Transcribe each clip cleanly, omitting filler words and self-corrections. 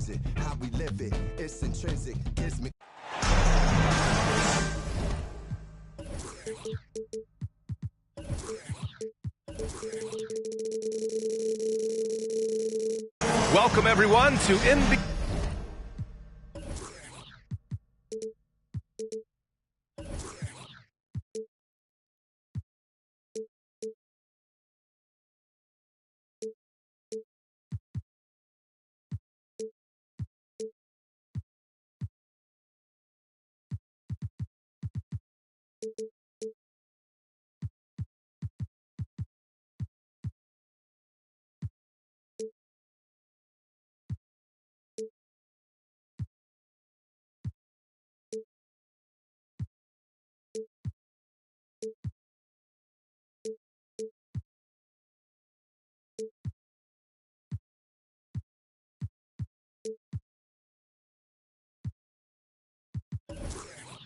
visit, how we live it, it's intrinsic, gives me. Welcome everyone to NBA.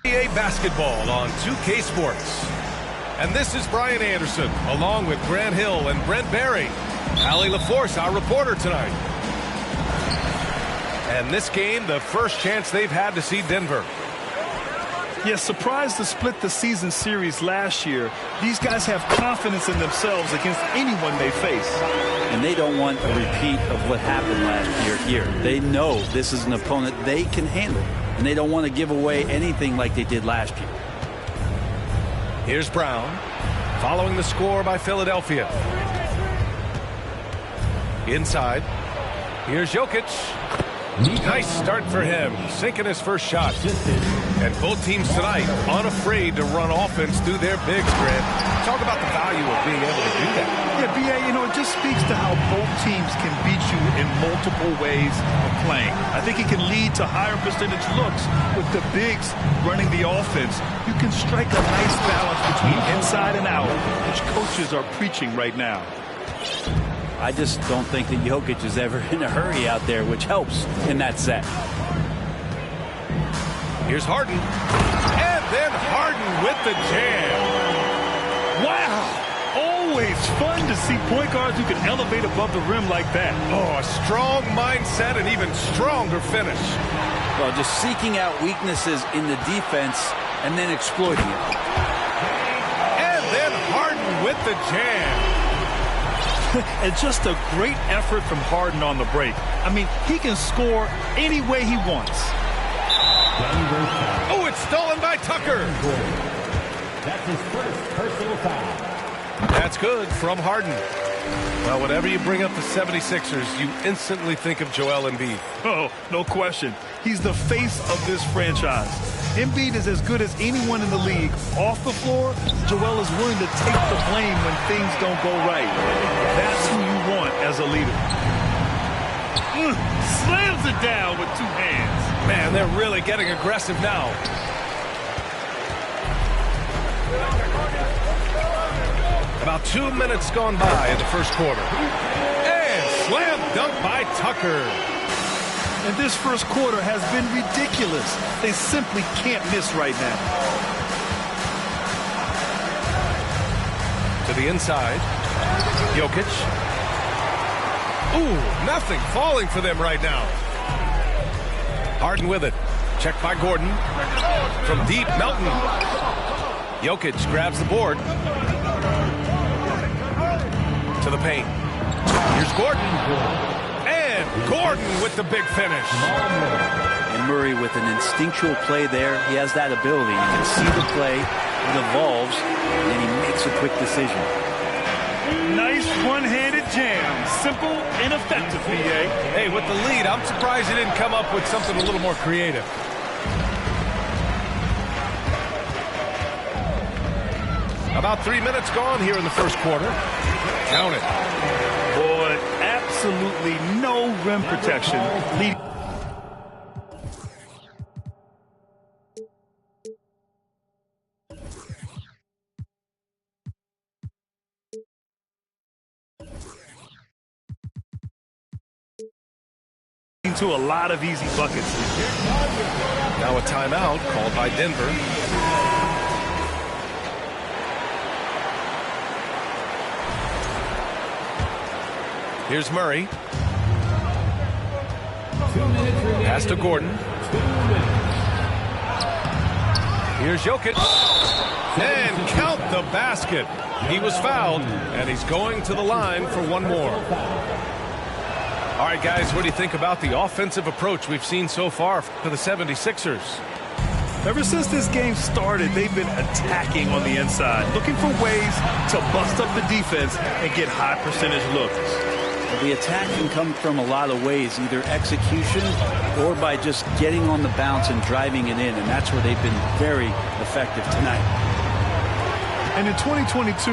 NBA basketball on 2K Sports. And this is Brian Anderson, along with Grant Hill and Brent Barry. Allie LaForce, our reporter tonight. And this game, the first chance they've had to see Denver. Yeah, surprised to split the season series last year. These guys have confidence in themselves against anyone they face. And they don't want a repeat of what happened last year here. They know this is an opponent they can handle. And they don't want to give away anything like they did last year. Here's Brown, following the score by Philadelphia. Inside, here's Jokic. Nice start for him, sinking his first shot. And both teams tonight unafraid to run offense through their bigs, Grant. Talk about the value of being able to do that. Yeah, B.A., it just speaks to how both teams can beat you in multiple ways of playing. I think it can lead to higher percentage looks with the bigs running the offense. You can strike a nice balance between inside and out, which coaches are preaching right now. I just don't think that Jokic is ever in a hurry out there, which helps in that set. Here's Harden. And then Harden with the jam. Wow! Always fun to see point guards who can elevate above the rim like that. Oh, a strong mindset and even stronger finish. Well, just seeking out weaknesses in the defense and then exploiting it. And then Harden with the jam. And just a great effort from Harden on the break. I mean, he can score any way he wants. Oh, it's stolen by Tucker. That's his first personal foul. That's good from Harden. Well, whenever you bring up the 76ers, you instantly think of Joel Embiid. Oh, no question. He's the face of this franchise. Embiid is as good as anyone in the league. Off the floor, Joel is willing to take the blame when things don't go right. That's who you want as a leader. Slams it down with two hands. Man, they're really getting aggressive now. About 2 minutes gone by in the first quarter. And slam dunk by Tucker. And this first quarter has been ridiculous. They simply can't miss right now. To the inside. Jokic. Ooh, nothing falling for them right now. Harden with it. Checked by Gordon. From deep, Melton. Jokic grabs the board. To the paint. Here's Gordon. And Gordon with the big finish. And Murray with an instinctual play there. He has that ability. You can see the play. It evolves. And then he makes a quick decision. Nice one-handed jam. Simple and effective, B.A. Hey, with the lead, I'm surprised he didn't come up with something a little more creative. About 3 minutes gone here in the first quarter. Count it. Boy, absolutely no rim protection. To a lot of easy buckets. Now a timeout called by Denver. Here's Murray. 2 minutes Pass to Gordon. Here's Jokic. And count the basket. He was fouled, and he's going to the line for one more. All right, guys, what do you think about the offensive approach we've seen so far for the 76ers? Ever since this game started, they've been attacking on the inside, looking for ways to bust up the defense and get high percentage looks. The attack can come from a lot of ways, either execution or by just getting on the bounce and driving it in, and that's where they've been very effective tonight. And in 2022,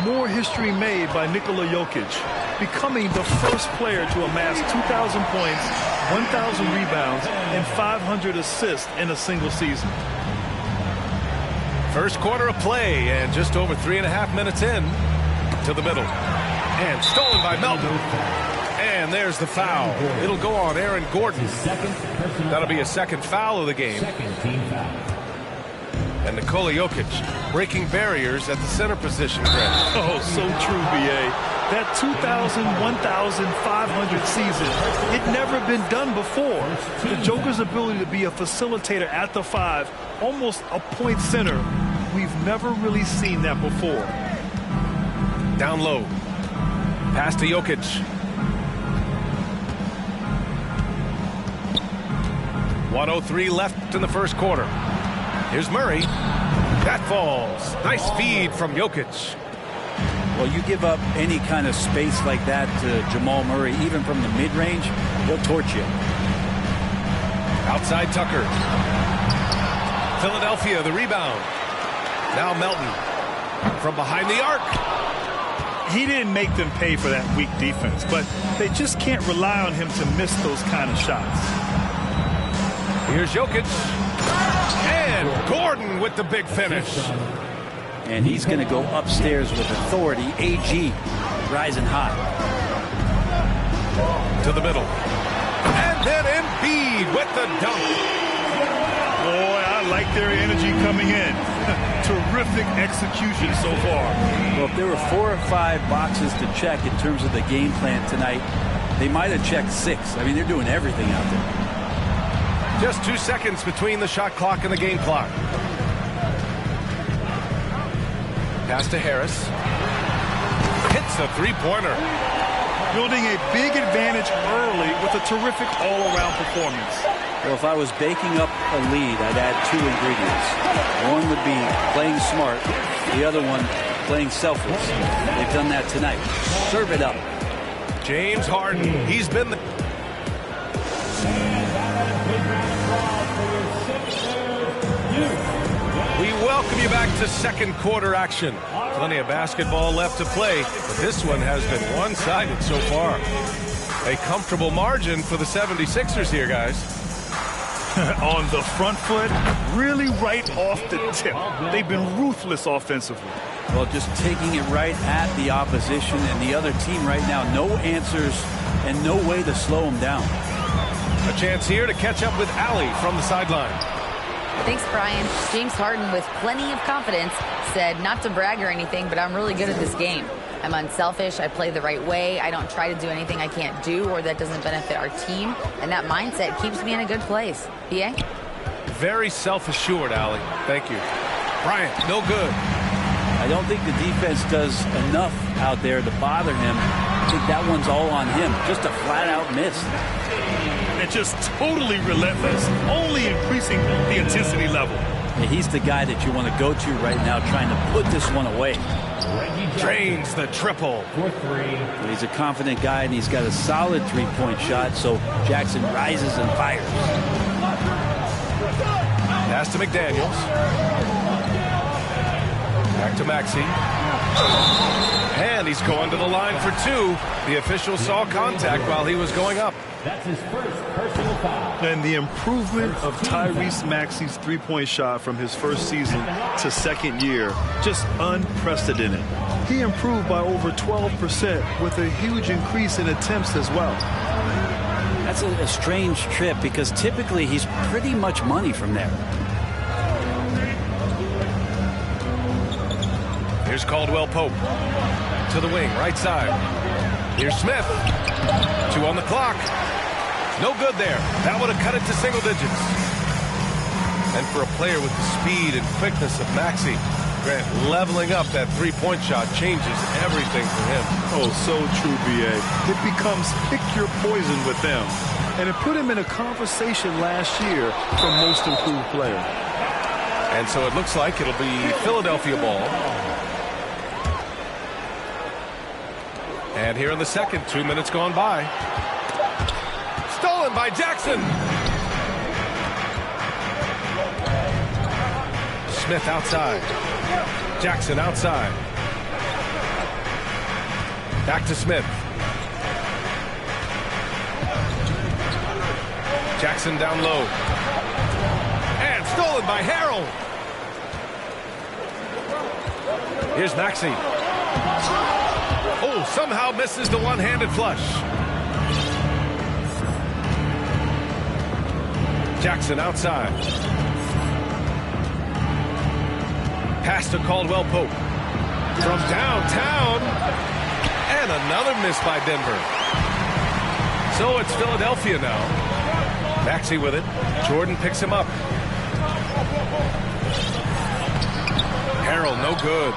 more history made by Nikola Jokic, becoming the first player to amass 2,000 points, 1,000 rebounds, and 500 assists in a single season. First quarter of play, and just over 3.5 minutes in. To the middle. And stolen by Melton. And there's the foul. It'll go on Aaron Gordon. That'll be a second foul of the game. And Nikola Jokic breaking barriers at the center position. Oh, so true, B.A. That 2,000, 1,500 season, it never been done before. The Joker's ability to be a facilitator at the 5, almost a point center, we've never really seen that before. Down low. Pass to Jokic. .103 left in the first quarter. Here's Murray. That falls. Nice feed from Jokic. Well, you give up any kind of space like that to Jamal Murray, even from the mid-range, he'll torch you. Outside Tucker. Philadelphia, the rebound. Now Melton. From behind the arc. He didn't make them pay for that weak defense, but they just can't rely on him to miss those kind of shots. Here's Jokic. And Gordon with the big finish. And he's going to go upstairs with authority. AG rising hot. To the middle. And then Embiid with the dunk. Boy, I like their energy coming in. Terrific execution so far. Well, if there were 4 or 5 boxes to check in terms of the game plan tonight, they might have checked 6. I mean, they're doing everything out there. Just 2 seconds between the shot clock and the game clock. Pass to Harris. Hits a three-pointer. Building a big advantage early with a terrific all-around performance. Well, if I was baking up a lead, I'd add 2 ingredients. One would be playing smart. The other one, playing selfless. They've done that tonight. Serve it up. James Harden. He's been the... We welcome you back to second quarter action. Plenty of basketball left to play, but this one has been one-sided so far. A comfortable margin for the 76ers here, guys. On the front foot, really right off the tip. They've been ruthless offensively. Well, just taking it right at the opposition and the other team right now. No answers and no way to slow them down. A chance here to catch up with Allie from the sideline. Thanks, Brian. James Harden, with plenty of confidence, said not to brag or anything, but I'm really good at this game. I'm unselfish. I play the right way. I don't try to do anything I can't do or that doesn't benefit our team. And that mindset keeps me in a good place. B.A.? Very self-assured, Allie. Thank you. Bryant, no good. I don't think the defense does enough out there to bother him. I think that one's all on him. Just a flat-out miss. And just totally relentless, only increasing the intensity level. Yeah, he's the guy that you want to go to right now, trying to put this one away. Drains the triple. He's a confident guy, and he's got a solid three-point shot, so Jackson rises and fires. Pass to McDaniels. Back to Maxey. And he's going to the line for 2. The official saw contact while he was going up. That's his first personal foul. And the improvement of Tyrese Maxey's three-point shot from his first season to second year, just unprecedented. He improved by over 12% with a huge increase in attempts as well. That's a strange trip because typically he's pretty much money from there. Here's Caldwell Pope to the wing, right side. Here's Smith. 2 on the clock. No good there. That would have cut it to single digits. And for a player with the speed and quickness of Maxey, Grant, leveling up that three-point shot changes everything for him. Oh, so true, B.A. It becomes pick your poison with them. And it put him in a conversation last year for most improved player. And so it looks like it'll be Philadelphia ball. And here in the second, 2 minutes gone by. Stolen by Jackson. Smith outside. Jackson outside. Back to Smith. Jackson down low. And stolen by Harrell. Here's Maxey. Oh, somehow misses the one-handed flush. Jackson outside. Pass to Caldwell Pope. From downtown. And another miss by Denver. So it's Philadelphia now. Maxey with it. Jordan picks him up. Harrell, no good.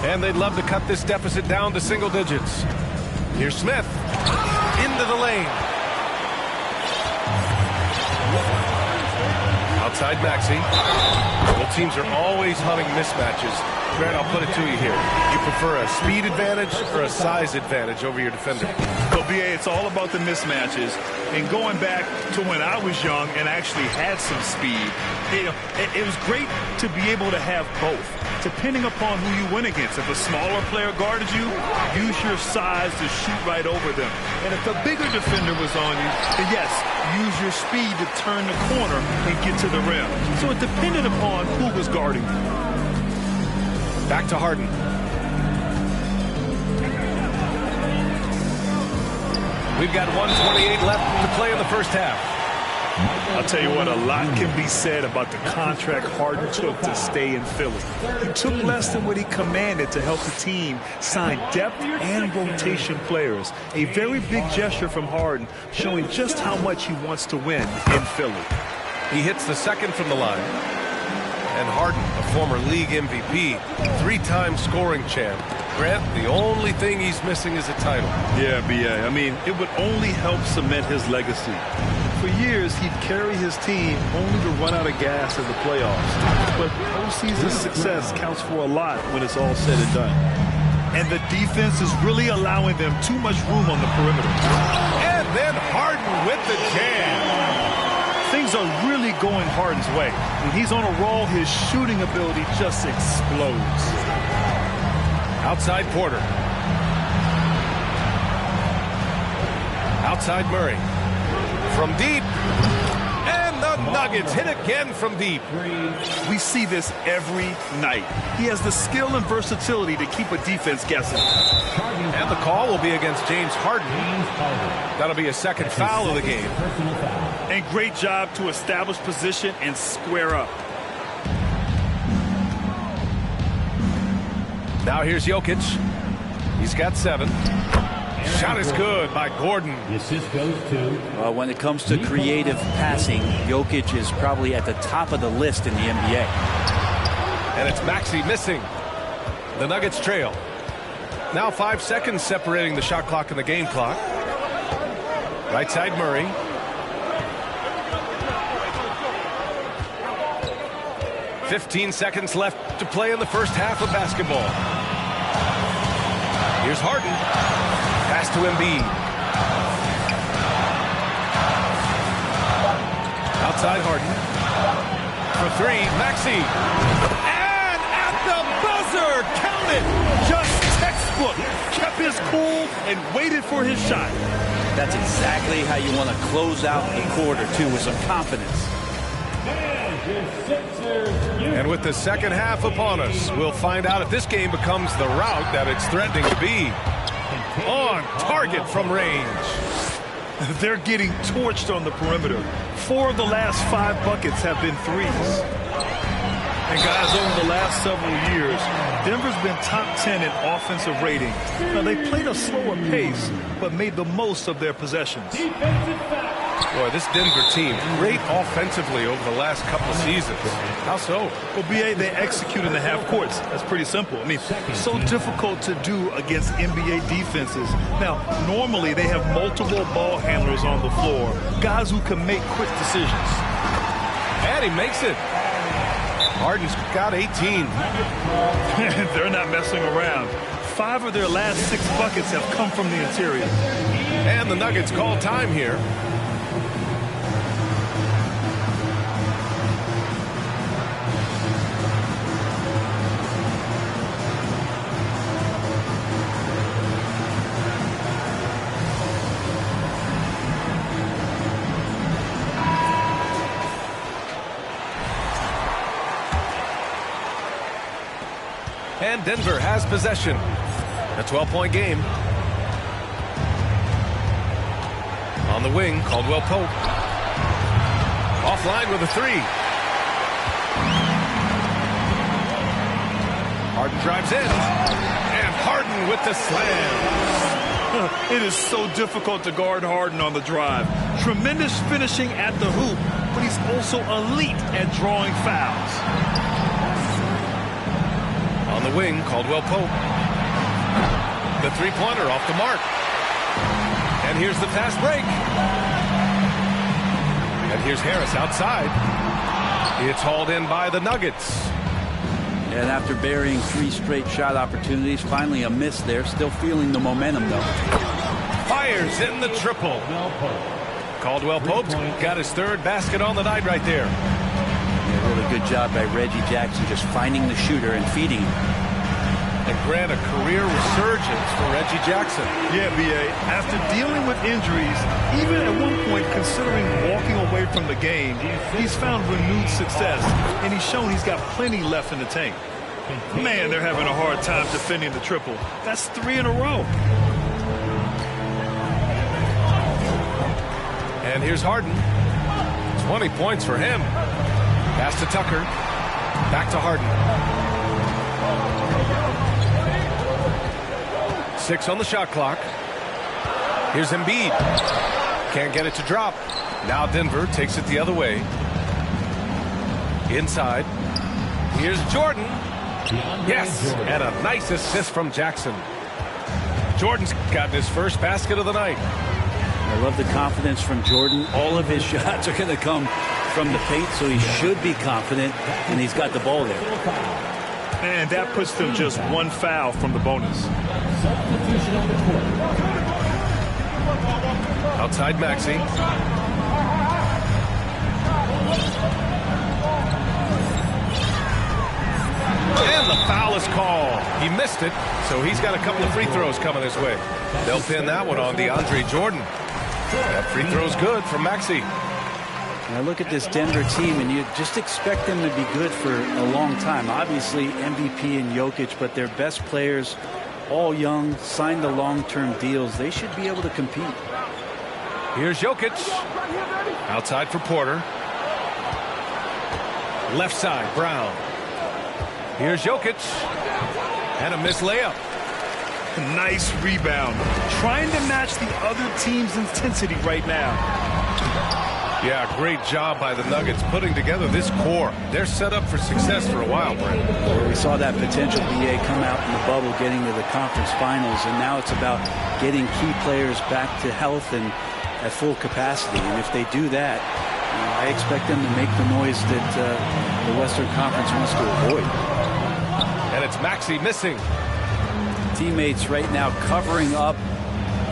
And they'd love to cut this deficit down to single digits. Here's Smith. Into the lane. Outside Maxey. Both teams are always hunting mismatches. Grant, I'll put it to you here. You prefer a speed advantage or a size advantage over your defender? Well, B.A., it's all about the mismatches. And going back to when I was young and actually had some speed, it was great to be able to have both, depending upon who you went against. If a smaller player guarded you, use your size to shoot right over them. And if a bigger defender was on you, then yes, use your speed to turn the corner and get to the rim. So it depended upon who was guarding you. Back to Harden. We've got 1:28 left to play in the first half. I'll tell you what, a lot can be said about the contract Harden took to stay in Philly. He took less than what he commanded to help the team sign depth and rotation players. A very big gesture from Harden, showing just how much he wants to win in Philly. He hits the second from the line. And Harden, a former league MVP, three-time scoring champ. Grant, the only thing he's missing is a title. Yeah, B.A. I mean, it would only help cement his legacy. For years, he'd carry his team only to run out of gas in the playoffs. But postseason success counts for a lot when it's all said and done. And the defense is really allowing them too much room on the perimeter. And then Harden with the jam. Things are really going Harden's way. When he's on a roll, his shooting ability just explodes. Outside Porter. Outside Murray. From deep. And the Nuggets hit again from deep. We see this every night. He has the skill and versatility to keep a defense guessing. And the call will be against James Harden. That'll be a second foul of the game. And great job to establish position and square up. Now here's Jokic. He's got 7. Shot is good by Gordon. The assist goes to... when it comes to creative passing, Jokic is probably at the top of the list in the NBA. And it's Maxey missing. The Nuggets trail. Now 5 seconds separating the shot clock and the game clock. Right side Murray. "15 seconds left to play in the first half of basketball. Here's Harden. Pass to Embiid. Outside Harden. For 3, Maxey. And at the buzzer, count it. Just textbook. Kept his cool and waited for his shot. That's exactly how you want to close out a quarter, too, with some confidence. And with the second half upon us, we'll find out if this game becomes the route that it's threatening to be. On target from range. They're getting torched on the perimeter. 4 of the last 5 buckets have been threes. And guys, over the last several years, Denver's been top 10 in offensive rating. Now, they played a slower pace, but made the most of their possessions. Defensive foul. Boy, this Denver team, great offensively over the last couple of seasons. How so? Well, BA, they execute in the half courts. That's pretty simple. I mean, so difficult to do against NBA defenses. Now, normally they have multiple ball handlers on the floor, guys who can make quick decisions. And he makes it. Harden's got 18. They're not messing around. 5 of their last 6 buckets have come from the interior. And the Nuggets call time here. And Denver has possession. A 12-point game. On the wing, Caldwell Pope. Offline with a 3. Harden drives in. And Harden with the slam. It is so difficult to guard Harden on the drive. Tremendous finishing at the hoop, but he's also elite at drawing fouls. On the wing, Caldwell Pope. The three-pointer off the mark. And here's the fast break. And here's Harris outside. It's hauled in by the Nuggets. And after burying 3 straight shot opportunities, finally a miss there. Still feeling the momentum, though. Fires in the triple. Caldwell Pope's got his 3rd basket on the night right there. Yeah, really good job by Reggie Jackson just finding the shooter and feeding him. And grant a career resurgence for Reggie Jackson. Yeah, B.A. After dealing with injuries, even at one point considering walking away from the game, he's found renewed success, and he's shown he's got plenty left in the tank. Man, they're having a hard time defending the triple. That's 3 in a row. And here's Harden. 20 points for him. Pass to Tucker. Back to Harden. 6 on the shot clock. Here's Embiid. Can't get it to drop. Now Denver takes it the other way. Inside. Here's Jordan. Yes, and a nice assist from Jackson. Jordan's gotten his first basket of the night. I love the confidence from Jordan. All of his shots are going to come from the paint, so he should be confident, and he's got the ball there. And that puts them just 1 foul from the bonus. Outside Maxey. And the foul is called. He missed it, so he's got a couple of free throws coming his way. They'll pin that one on DeAndre Jordan. That free throw's good from Maxey. And I look at this Denver team, and you just expect them to be good for a long time. Obviously, MVP and Jokic, but their best players, all young, signed the long-term deals. They should be able to compete. Here's Jokic. Outside for Porter. Left side, Brown. Here's Jokic. And a missed layup. Nice rebound. Trying to match the other team's intensity right now. Yeah, great job by the Nuggets putting together this core. They're set up for success for a while, Brent. Well, we saw that potential BA come out in the bubble, getting to the conference finals, and now it's about getting key players back to health and at full capacity. And if they do that, I expect them to make the noise that the Western Conference wants to avoid. And it's Maxey missing. Teammates right now covering up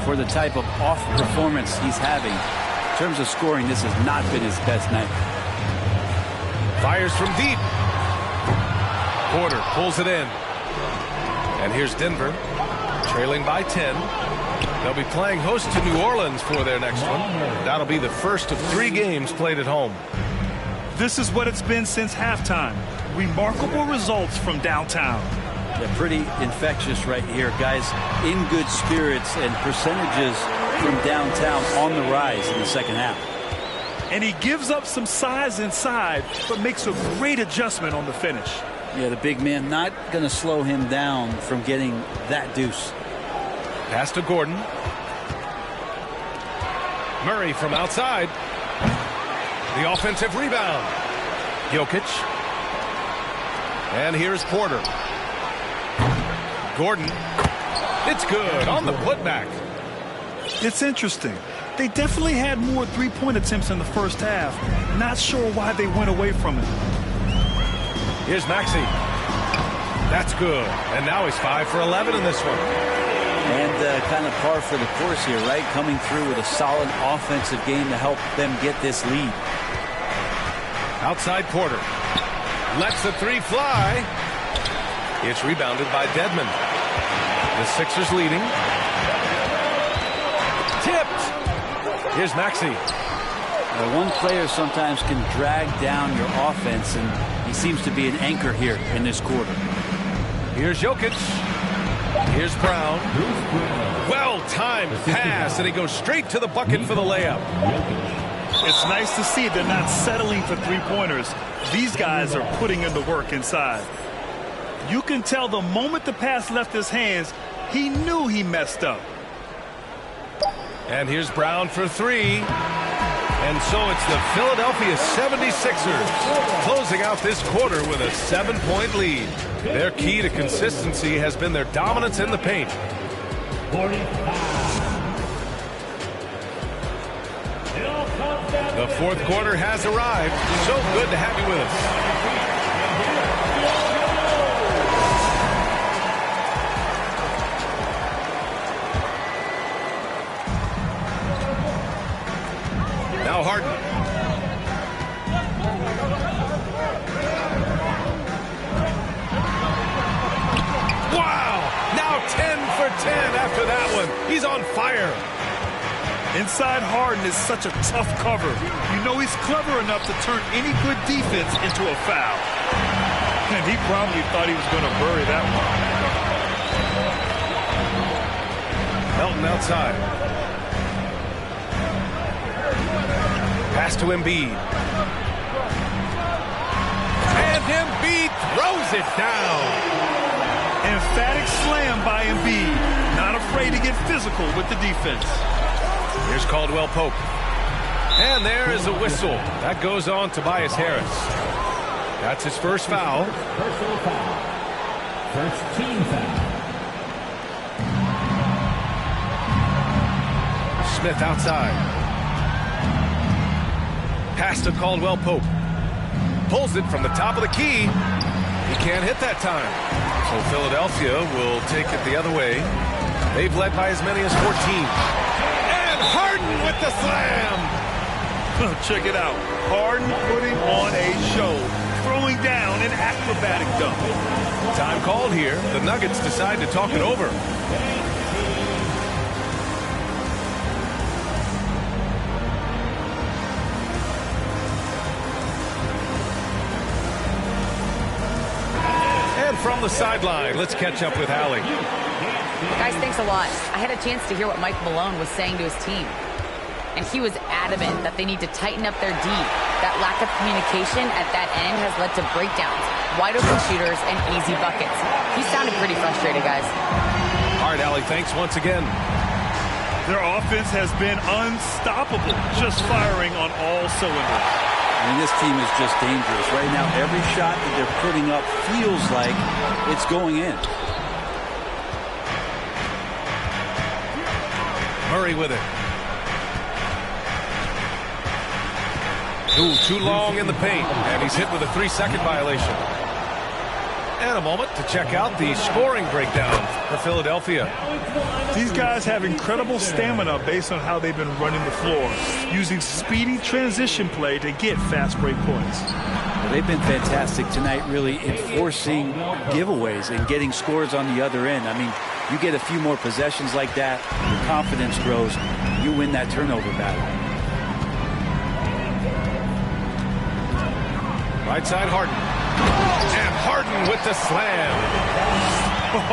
for the type of off performance he's having. In terms of scoring, this has not been his best night. Fires from deep. Porter pulls it in. And here's Denver, trailing by 10. They'll be playing host to New Orleans for their next one. That'll be the first of 3 games played at home. This is what it's been since halftime. Remarkable results from downtown. Yeah, pretty infectious right here. Guys in good spirits, and percentages from downtown on the rise in the second half. And he gives up some size inside, but makes a great adjustment on the finish. Yeah, the big man not going to slow him down from getting that deuce. Pass to Gordon. Murray from outside. The offensive rebound. Jokic. And here's Porter. Gordon. It's good on the putback. It's interesting. They definitely had more three-point attempts in the first half. Not sure why they went away from it. Here's Maxey. That's good. And now he's 5 for 11 in this one. And kind of par for the course here, right? Coming through with a solid offensive game to help them get this lead. Outside Porter. Lets the three fly. It's rebounded by Dedmon. The Sixers leading. Tipped. Here's Maxey. One player sometimes can drag down your offense, and he seems to be an anchor here in this quarter. Here's Jokic. Here's Brown. Well-timed pass, and he goes straight to the bucket for the layup. It's nice to see they're not settling for three-pointers. These guys are putting in the work inside. You can tell the moment the pass left his hands, he knew he messed up. And here's Brown for three. And so it's the Philadelphia 76ers closing out this quarter with a 7-point lead. Their key to consistency has been their dominance in the paint. The fourth quarter has arrived. So good to have you with us. Now Harden. Wow! Now 10 for 10 after that one. He's on fire. Inside Harden is such a tough cover. You know he's clever enough to turn any good defense into a foul. And he probably thought he was going to bury that one. Melton outside. Pass to Embiid. And Embiid throws it down. Emphatic slam by Embiid. Not afraid to get physical with the defense. Here's Caldwell Pope. And there is a whistle. That goes on Tobias Harris. That's his first foul. Personal foul. First team foul. Smith outside. Pass to Caldwell Pope. Pulls it from the top of the key. He can't hit that time. So Philadelphia will take it the other way. They've led by as many as 14. And Harden with the slam. Check it out. Harden putting on a show. Throwing down an acrobatic dunk. Time called here. The Nuggets decide to talk it over. From the sideline, let's catch up with Allie. Guys, thanks a lot. I had a chance to hear what Mike Malone was saying to his team. And he was adamant that they need to tighten up their D. That lack of communication at that end has led to breakdowns, wide open shooters, and easy buckets. He sounded pretty frustrated, guys. All right, Allie, thanks once again. Their offense has been unstoppable, just firing on all cylinders. I mean, this team is just dangerous. Right now, every shot that they're putting up feels like it's going in. Murray with it. Ooh, too long in the paint, and he's hit with a 3-second violation. And a moment to check out the scoring breakdown for Philadelphia. These guys have incredible stamina based on how they've been running the floor, using speedy transition play to get fast break points. Well, they've been fantastic tonight, really enforcing giveaways and getting scores on the other end. I mean, you get a few more possessions like that, your confidence grows, you win that turnover battle. Right side Harden. And Harden with the slam.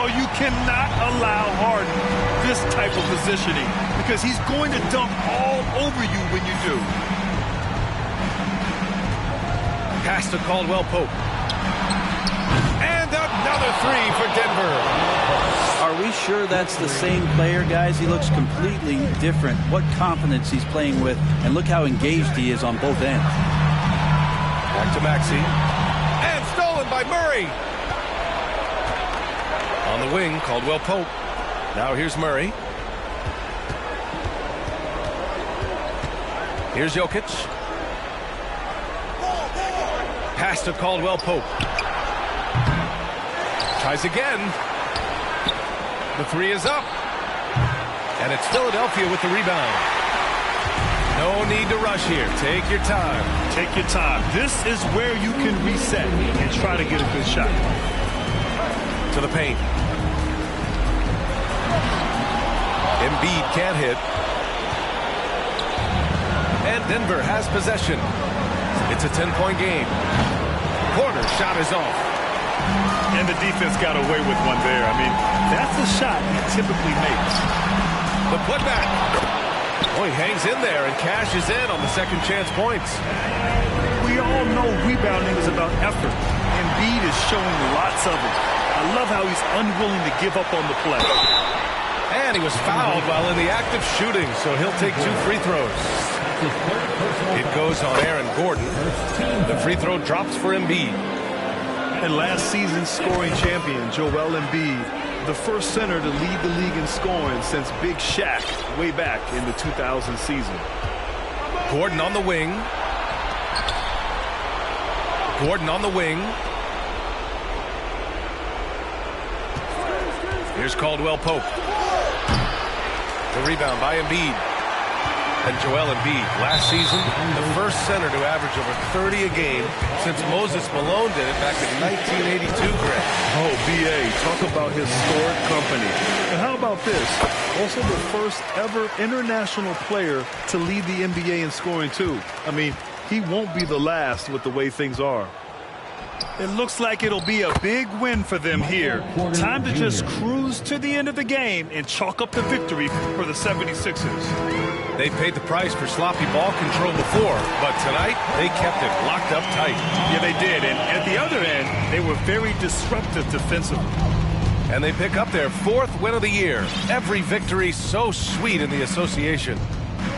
Oh, you cannot allow Harden this type of positioning because he's going to dunk all over you when you do. Pass to Caldwell Pope. And another three for Denver. Are we we sure that's the same player, guys? He looks completely different. What confidence he's playing with, and look how engaged he is on both ends. Back to Maxey. And stolen by Murray. On the wing, Caldwell Pope. Now here's Murray. Here's Jokic. Pass to Caldwell Pope. Tries again. The three is up. And it's Philadelphia with the rebound. No need to rush here. Take your time. Take your time. This is where you can reset and try to get a good shot. To the paint. Embiid can't hit. And Denver has possession. It's a 10-point game. Corner shot is off. And the defense got away with one there. I mean, that's a shot he typically makes. The putback. Oh, he hangs in there and cashes in on the second chance points. We all know rebounding is about effort. Embiid is showing lots of it. I love how he's unwilling to give up on the play. And he was fouled while in the act of shooting, so he'll take 2 free throws. It goes on Aaron Gordon. The free throw drops for Embiid. And last season's scoring champion, Joel Embiid, the first center to lead the league in scoring since Big Shaq way back in the 2000 season. Gordon on the wing. Gordon on the wing. Here's Caldwell Pope. The rebound by Embiid. And Joel Embiid, last season, the first center to average over 30 a game since Moses Malone did it back in 1982, Greg. Oh, B.A., talk about historic company. And how about this? Also the first ever international player to lead the NBA in scoring, too. I mean, he won't be the last with the way things are. It looks like it'll be a big win for them here. Time to just cruise to the end of the game and chalk up the victory for the 76ers. They paid the price for sloppy ball control before, but tonight they kept it locked up tight. Yeah, they did. And at the other end, they were very disruptive defensively. And they pick up their 4th win of the year. Every victory so sweet in the association.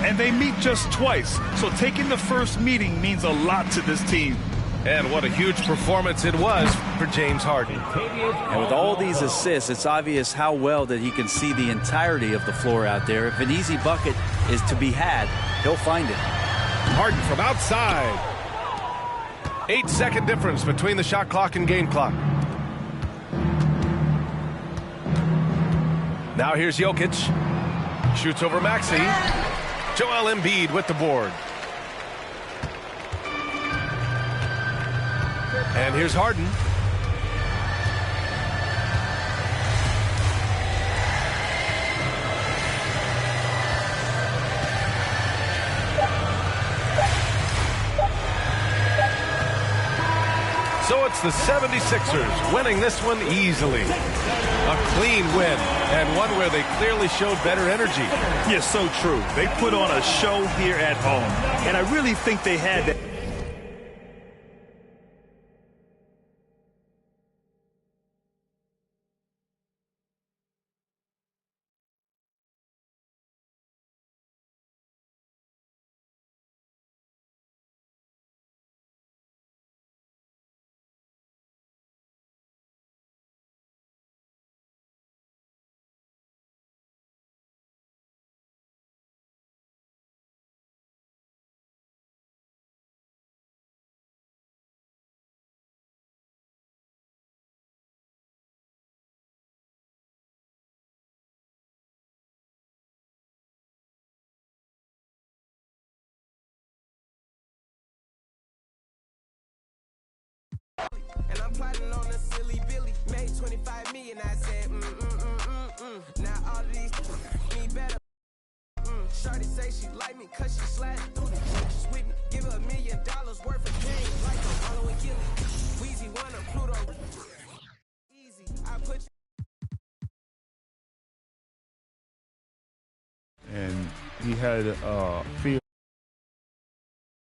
And they meet just twice, so taking the first meeting means a lot to this team. And what a huge performance it was for James Harden. And with all these assists, it's obvious how well that he can see the entirety of the floor out there. If an easy bucket is to be had, he'll find it. Harden from outside. 8-second difference between the shot clock and game clock. Now here's Jokic. Shoots over Maxey. Joel Embiid with the board. And here's Harden. So it's the 76ers winning this one easily. A clean win, and one where they clearly showed better energy. Yeah, so true. They put on a show here at home, and I really think they had that. And I'm plotting on a silly Billy. Made 25 million, I said, Now all of these me better. Shorty say she like me cause she sliding through the trenches with me. Give her $1 million worth of change like I'm following Gilly. Weezy wanna Pluto. Easy, I put And he had fear.